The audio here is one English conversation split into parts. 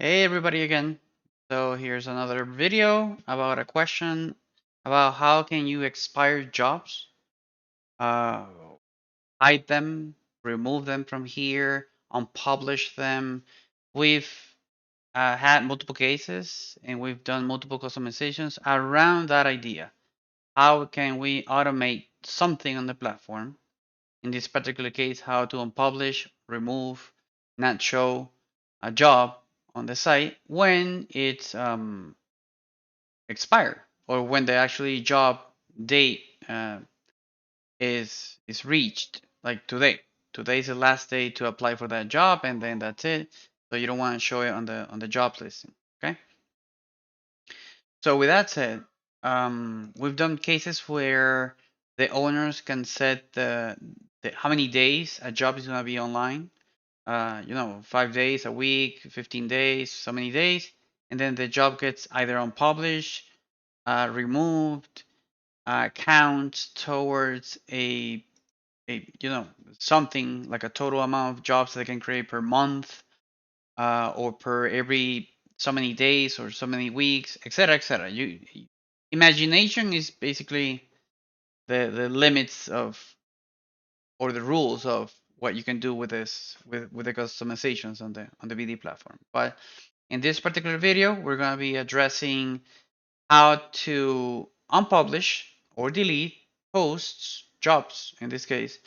Hey everybody again. So here's another video about a question about how can you expire jobs, uh, hide them, remove them from here, unpublish them. We've had multiple cases and we've done multiple customizations around that idea. How can we automate something on the platform? In this particular case, how to unpublish, remove, not show a job on the site when it's expired or when the actually job date is reached, like today. Today is the last day to apply for that job, and then that's it. So you don't want to show it on the job listing. Okay. So with that said, we've done cases where the owners can set the how many days a job is going to be online. 5 days a week, 15 days, so many days, and then the job gets either unpublished, removed, counts towards a something like a total amount of jobs that they can create per month, or per every so many days or so many weeks, etc., etc. Imagination is basically the limits of or the rules of what you can do with this with the customizations on the BD platform. But in this particular video, we're going to be addressing how to unpublish or delete posts, jobs in this case,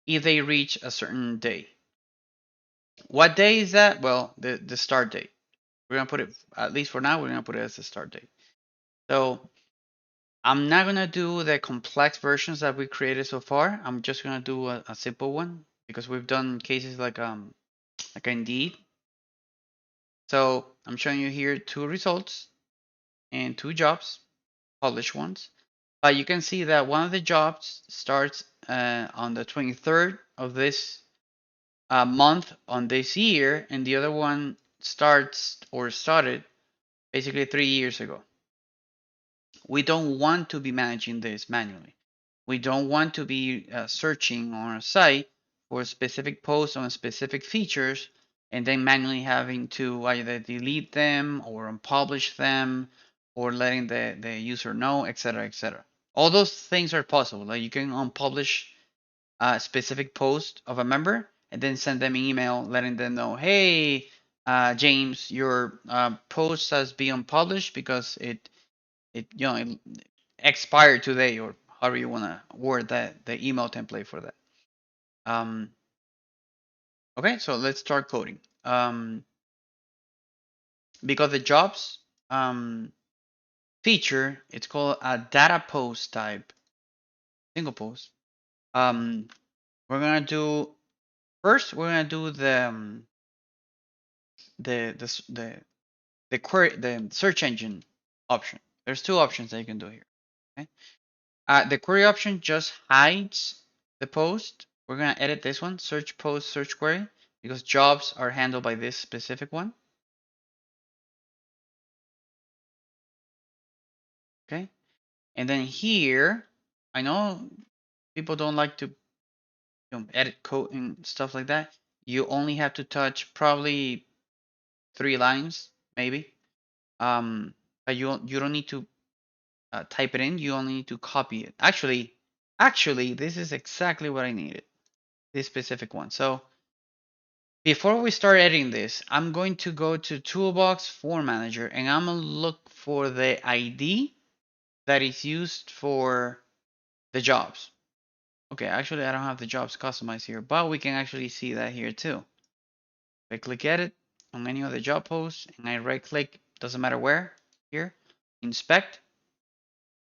if they reach a certain day. What day is that? Well, the start date. We're going to put it, at least for now, we're going to put it as the start date. So I'm not going to do the complex versions that we created so far. I'm just going to do a simple one because we've done cases like Indeed. So I'm showing you here two results and two jobs, published ones. But you can see that one of the jobs starts on the 23rd of this month on this year, and the other one started basically 3 years ago. We don't want to be managing this manually. We don't want to be searching on our site for specific posts on specific features and then manually having to either delete them or unpublish them or letting the user know, etc., etc. All those things are possible. Like you can unpublish a specific post of a member and then send them an email letting them know, hey, James, your post has been unpublished because it expired today, or however you want to word that, the email template for that. Um, okay, so let's start coding. Because the jobs feature, it's called a data post type, single post. Um, we're gonna do first. We're gonna do the query, the search engine option. There's two options that you can do here. Okay. The query option just hides the post. We're gonna edit this one, search post, search query, because jobs are handled by this specific one. Okay. And then here, I know people don't like to edit code and stuff like that. You only have to touch probably 3 lines, maybe. But you don't need to type it in. You only need to copy it. Actually, this is exactly what I needed. This specific one. So before we start editing this, I'm going to go to Toolbox Form Manager and I'm going to look for the ID that is used for the jobs. Okay, actually I don't have the jobs customized here, but we can actually see that here too. If I click Edit on any of the job posts and I right click, doesn't matter where, here, Inspect.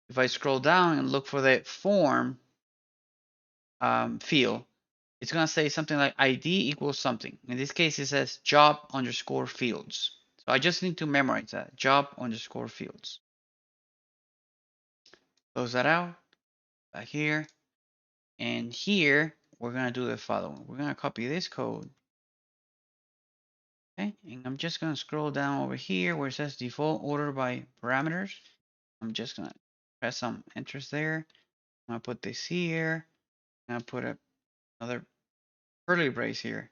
If I scroll down and look for the form field, it's going to say something like ID equals something. In this case, it says job underscore fields. So I just need to memorize that, job underscore fields. Close that out, back here. And here, we're going to do the following. We're going to copy this code. Okay, and I'm just going to scroll down over here where it says default order by parameters. I'm just going to press some enters there. I'm going to put this here. I'm going to put another curly brace here.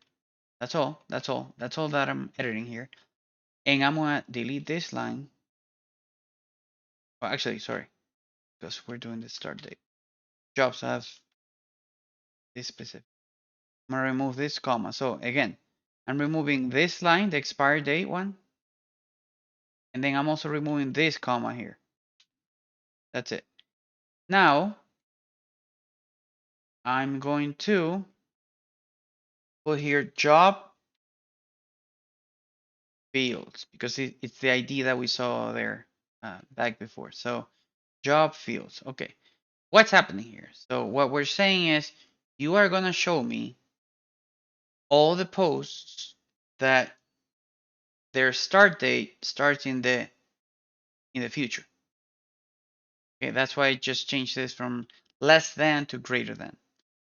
That's all. That's all that I'm editing here. And I'm gonna delete this line. Well, actually, sorry, because we're doing the start date. Jobs have this specific. I'm gonna remove this comma. So again, I'm removing this line, the expiry date one, and then I'm also removing this comma here. That's it. Now I'm going to put here job fields because it's the ID that we saw there back before. So job fields. Okay. What's happening here? So what we're saying is you are going to show me all the posts that their start date starts in the future. Okay, that's why I just changed this from less than to greater than.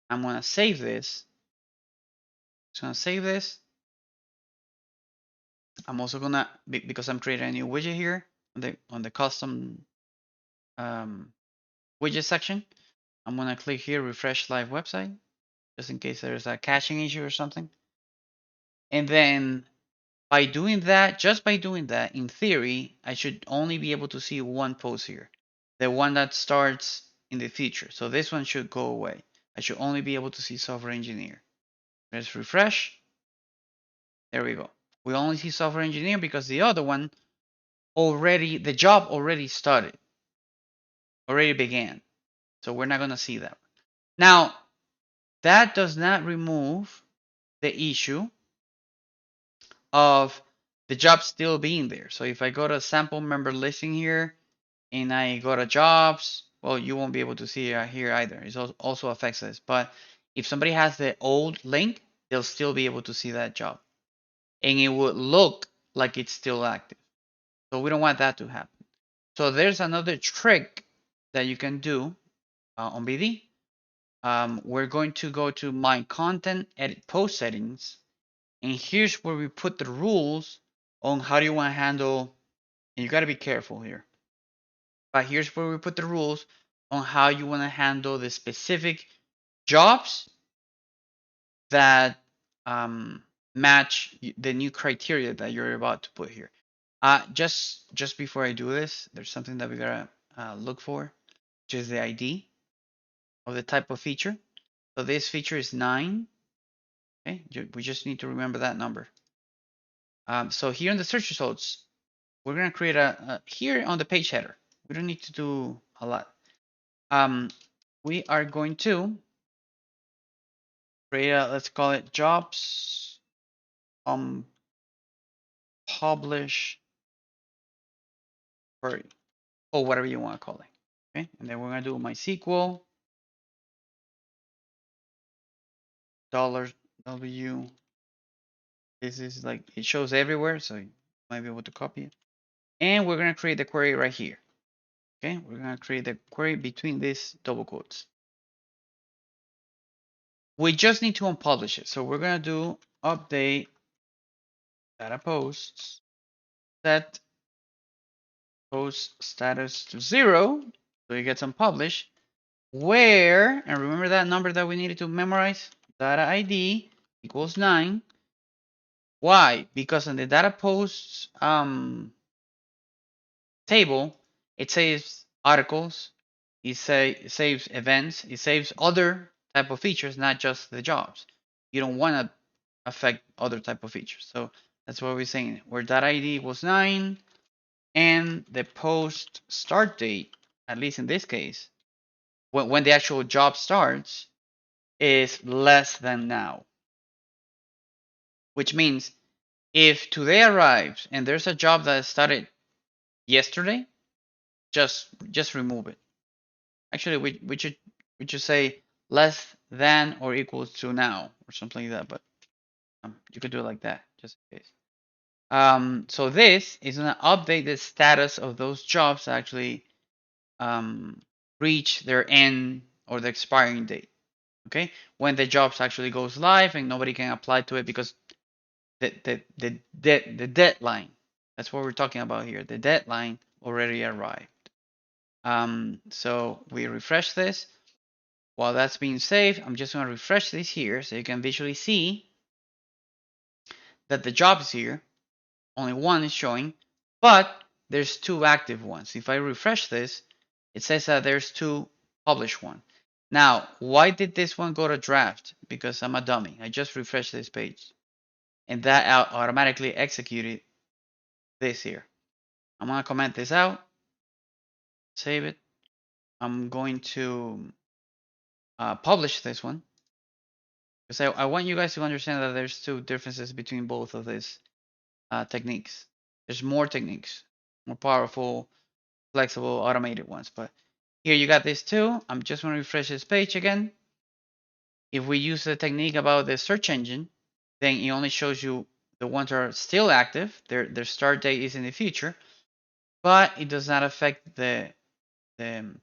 I'm going to save this. Just going to save this. I'm also going to, because I'm creating a new widget here on the custom widget section, I'm going to click here, refresh live website, just in case there's a caching issue or something. And then by doing that, just by doing that, in theory, I should only be able to see one post here, the one that starts in the future. So this one should go away. I should only be able to see software engineer. Let's refresh. There we go. We only see software engineer because the other one already, the job already started, already began. So we're not going to see that. Now, that does not remove the issue of the job still being there. So if I go to sample member listing here and I go to jobs, well, you won't be able to see it here either. It also affects this. But if somebody has the old link, they'll still be able to see that job. And it would look like it's still active. So we don't want that to happen. So there's another trick that you can do on BD. We're going to go to my content edit post settings. And here's where we put the rules on how do you want to handle, and you got to be careful here. But here's where we put the rules on how you want to handle the specific jobs that match the new criteria that you're about to put here. Just before I do this, there's something that we gotta look for, which is the ID of the type of feature. So this feature is 9. Okay, we just need to remember that number. So here in the search results, we're gonna create a here on the page header. We don't need to do a lot. We are going to create a, let's call it jobs publish query or whatever you want to call it. Okay, and then we're gonna do MySQL $W. This is like it shows everywhere, so you might be able to copy it. And we're gonna create the query right here. Okay, we're gonna create the query between these double quotes. We just need to unpublish it. So we're gonna do update data posts, set post status to 0, so it gets unpublished. Where, and remember that number that we needed to memorize, data ID equals 9. Why? Because in the data posts table, it saves articles, it saves events, it saves other type of features, not just the jobs. You don't want to affect other type of features. So that's what we're saying. Where data ID equals 9 and the post start date, at least in this case, when the actual job starts, is less than now. Which means if today arrives and there's a job that started yesterday, just remove it. Actually, we should say less than or equals to now or something like that. But you could do it like that, just in case. So this is gonna update the status of those jobs that actually reach their end or the expiring date. Okay, when the jobs actually goes live and nobody can apply to it because the deadline. That's what we're talking about here. The deadline already arrived. So we refresh this. While that's being saved, I'm just going to refresh this here so you can visually see that the job is here. only one is showing, but there's two active ones. If I refresh this, it says that there's two published one. Now, why did this one go to draft? Because I'm a dummy. I just refreshed this page, and that automatically executed this here. I'm gonna comment this out, save it. I'm going to publish this one because I want you guys to understand that there's two differences between both of these techniques. There's more techniques, more powerful, flexible, automated ones. But here you got this too. I'm just going to refresh this page again. If we use the technique about the search engine, then it only shows you the ones that are still active. Their start date is in the future, but it does not affect the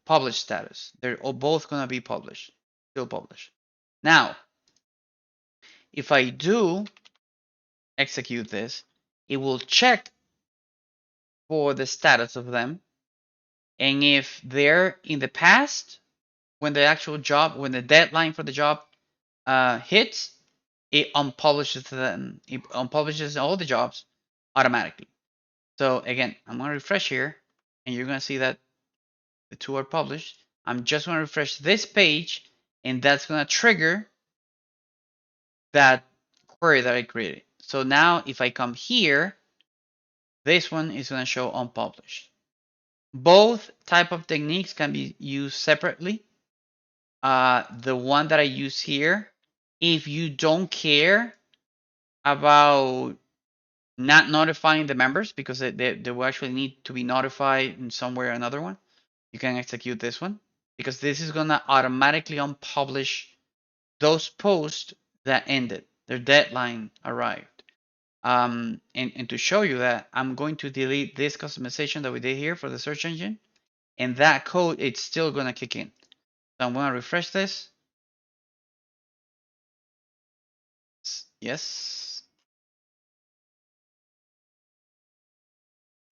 published status. They're both going to be published, still published. Now, if I do execute this, it will check for the status of them. And if they're in the past, when the actual job, when the deadline for the job hits, it unpublishes them. It unpublishes all the jobs automatically. So again, I'm going to refresh here, and you're going to see that the two are published. I'm just going to refresh this page, and that's going to trigger that query that I created. So now if I come here, this one is going to show unpublished. Both type of techniques can be used separately. The one that I use here, if you don't care about not notifying the members because they will actually need to be notified in some way or another one, you can execute this one because this is going to automatically unpublish those posts that ended, their deadline arrived. And to show you that, I'm going to delete this customization that we did here for the search engine, and that code, it's still going to kick in. So I'm going to refresh this. Yes.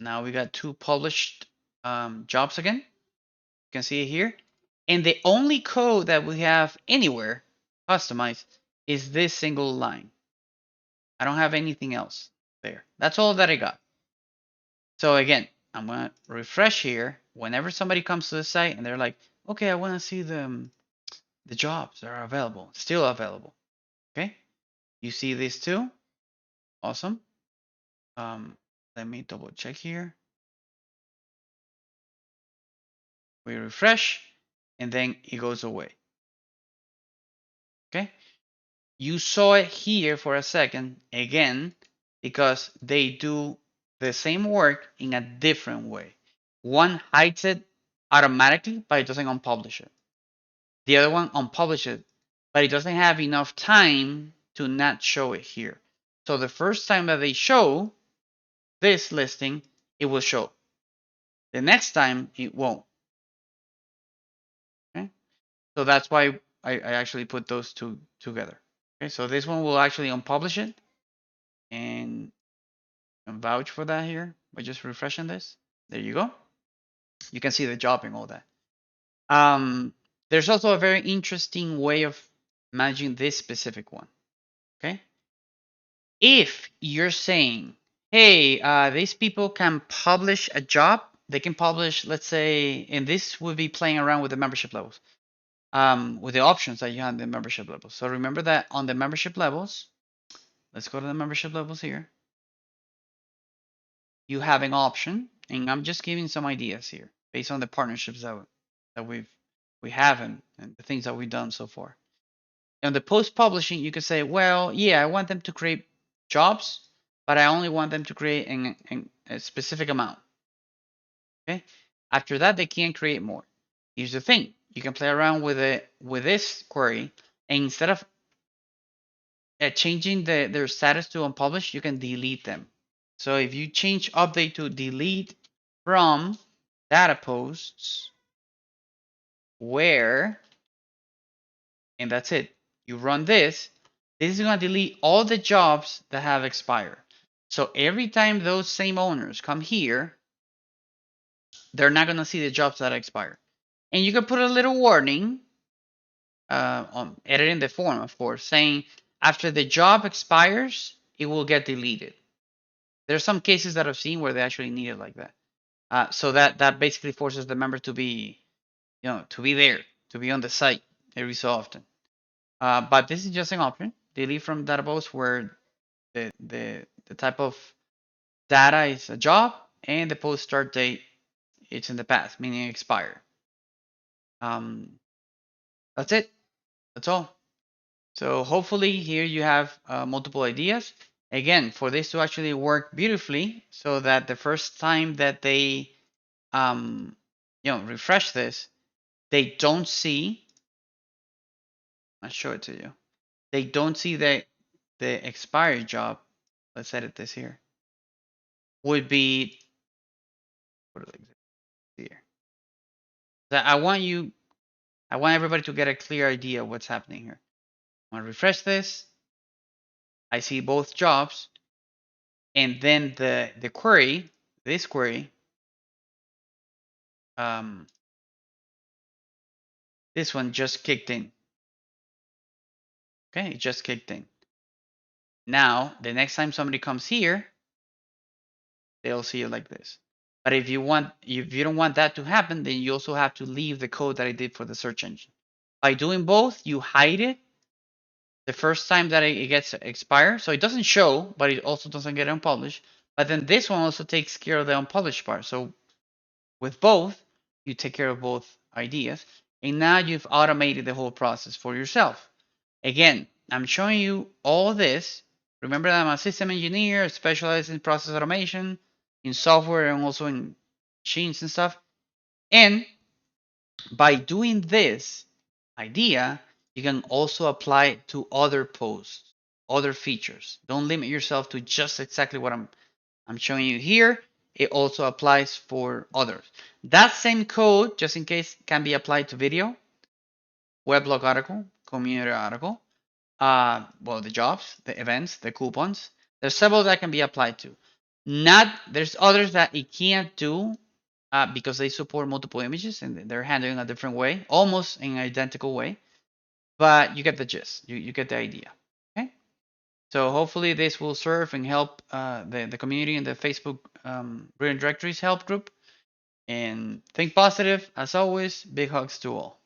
Now we got two published jobs again. You can see it here. And the only code that we have anywhere customized is this single line. I don't have anything else there. That's all that I got. So again, I'm going to refresh here. Whenever somebody comes to the site and they're like, okay, I want to see the jobs that are available, still available. Okay. You see these two? Awesome. Let me double check here. We refresh and then it goes away. Okay. You saw it here for a second again because they do the same work in a different way. One hides it automatically, but it doesn't unpublish it. The other one unpublishes it, but it doesn't have enough time to not show it here. So the first time that they show this listing, it will show. The next time, it won't. Okay? So that's why I actually put those two together. Okay, so this one will actually unpublish it and vouch for that here by just refreshing this. There you go. You can see the job and all that. There's also a very interesting way of managing this specific one. Okay. If you're saying, hey, these people can publish a job, they can publish, let's say, and this would be playing around with the membership levels, with the options that you have in the membership levels. So remember that on the membership levels, let's go to the membership levels here. You have an option, and I'm just giving some ideas here based on the partnerships that we have and the things that we've done so far. On the post publishing, you can say, well, yeah, I want them to create jobs, but I only want them to create a specific amount. Okay. After that, they can create more. Here's the thing: you can play around with it with this query, and instead of changing their status to unpublished, you can delete them. So if you change update to delete from data posts, where, and that's it. You run this. This is going to delete all the jobs that have expired. So every time those same owners come here, they're not going to see the jobs that expire. And you can put a little warning on editing the form, of course, saying after the job expires, it will get deleted. There's some cases that I've seen where they actually need it like that. So that basically forces the member to be, to be there, to be on the site every so often. But this is just an option. Delete from database where the type of data is a job and the post start date it's in the past, meaning expired. That's it. That's all. So hopefully here you have multiple ideas. Again, for this to actually work beautifully, so that the first time that they refresh this, they don't see. I'll show it to you. They don't see the expired job. Let's edit this here. Would be what do they here? That I want everybody to get a clear idea of what's happening here. I'm gonna refresh this. I see both jobs, and then the query, this query, this one just kicked in. Okay, it just kicked in. Now, the next time somebody comes here, they'll see it like this. But if you don't want that to happen, then you also have to leave the code that I did for the search engine. By doing both, you hide it the first time that it gets expired, so it doesn't show, but it also doesn't get unpublished. But then this one also takes care of the unpublished part. So with both, you take care of both ideas, and now you've automated the whole process for yourself. Again, I'm showing you all this. Remember that I'm a system engineer, specialized in process automation, in software, and also in machines and stuff. And by doing this idea, you can also apply it to other posts, other features. Don't limit yourself to just exactly what I'm showing you here. It also applies for others. That same code, just in case, can be applied to video, weblog article, community article, well, the jobs, the events, the coupons. There's several that can be applied to. There's others that it can't do because they support multiple images and they're handling a different way, almost in an identical way. But you get the gist. You get the idea. Okay. So hopefully this will serve and help the community in the Facebook Brilliant Directories help group. And think positive as always. Big hugs to all.